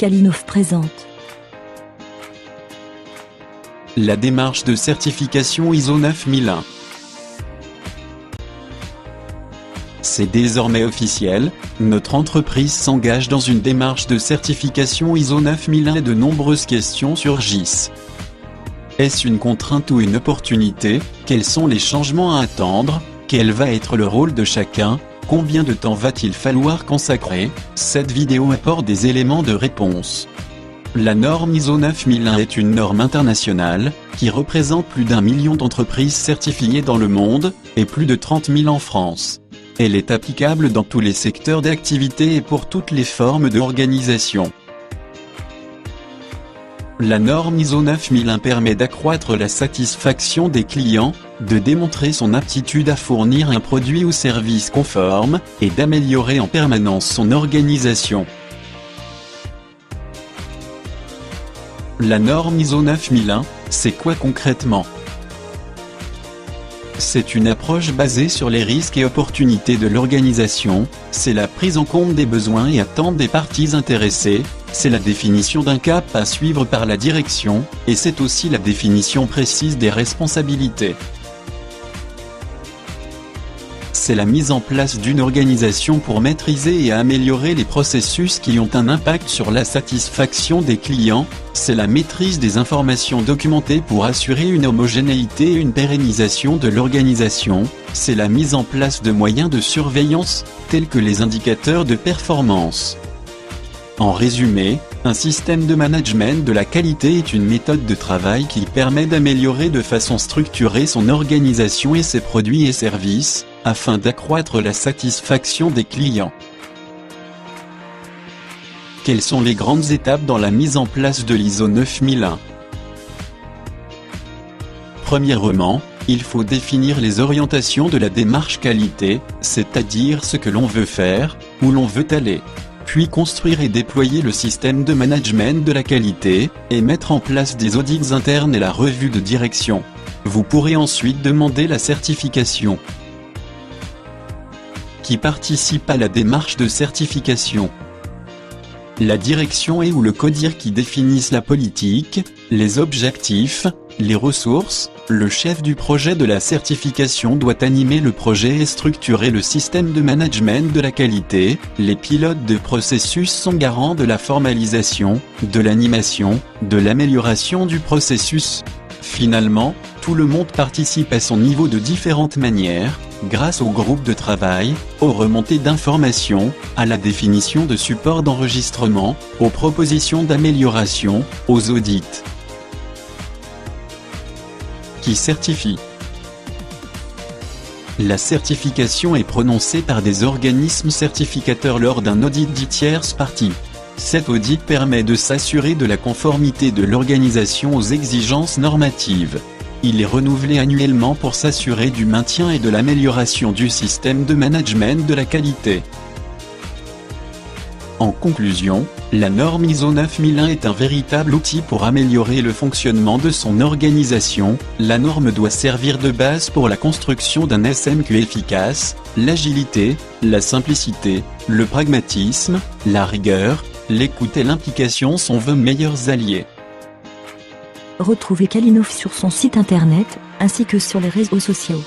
Kalinov présente. La démarche de certification ISO 9001. C'est désormais officiel, notre entreprise s'engage dans une démarche de certification ISO 9001 et de nombreuses questions surgissent. Est-ce une contrainte ou une opportunité? Quels sont les changements à attendre? Quel va être le rôle de chacun? Combien de temps va-t-il falloir consacrer? Cette vidéo apporte des éléments de réponse. La norme ISO 9001 est une norme internationale, qui représente plus d'1 million d'entreprises certifiées dans le monde, et plus de 30 000 en France. Elle est applicable dans tous les secteurs d'activité et pour toutes les formes d'organisation. La norme ISO 9001 permet d'accroître la satisfaction des clients, de démontrer son aptitude à fournir un produit ou service conforme, et d'améliorer en permanence son organisation. La norme ISO 9001, c'est quoi concrètement? C'est une approche basée sur les risques et opportunités de l'organisation, c'est la prise en compte des besoins et attentes des parties intéressées, c'est la définition d'un cap à suivre par la direction, et c'est aussi la définition précise des responsabilités. C'est la mise en place d'une organisation pour maîtriser et améliorer les processus qui ont un impact sur la satisfaction des clients, c'est la maîtrise des informations documentées pour assurer une homogénéité et une pérennisation de l'organisation, c'est la mise en place de moyens de surveillance, tels que les indicateurs de performance. En résumé, un système de management de la qualité est une méthode de travail qui permet d'améliorer de façon structurée son organisation et ses produits et services, afin d'accroître la satisfaction des clients. Quelles sont les grandes étapes dans la mise en place de l'ISO 9001? Premièrement, il faut définir les orientations de la démarche qualité, c'est-à-dire ce que l'on veut faire, où l'on veut aller. Puis construire et déployer le système de management de la qualité, et mettre en place des audits internes et la revue de direction. Vous pourrez ensuite demander la certification. Qui participe à la démarche de certification? La direction et ou le CODIR qui définissent la politique, les objectifs, les ressources. Le chef du projet de la certification doit animer le projet et structurer le système de management de la qualité. Les pilotes de processus sont garants de la formalisation, de l'animation, de l'amélioration du processus. Finalement, tout le monde participe à son niveau de différentes manières, grâce au groupe de travail, aux remontées d'informations, à la définition de supports d'enregistrement, aux propositions d'amélioration, aux audits. Qui certifie? La certification est prononcée par des organismes certificateurs lors d'un audit dit tierce partie. Cet audit permet de s'assurer de la conformité de l'organisation aux exigences normatives. Il est renouvelé annuellement pour s'assurer du maintien et de l'amélioration du système de management de la qualité. En conclusion, la norme ISO 9001 est un véritable outil pour améliorer le fonctionnement de son organisation. La norme doit servir de base pour la construction d'un SMQ efficace. L'agilité, la simplicité, le pragmatisme, la rigueur, l'écoute et l'implication sont vos meilleurs alliés. Retrouvez Kalinov sur son site internet, ainsi que sur les réseaux sociaux.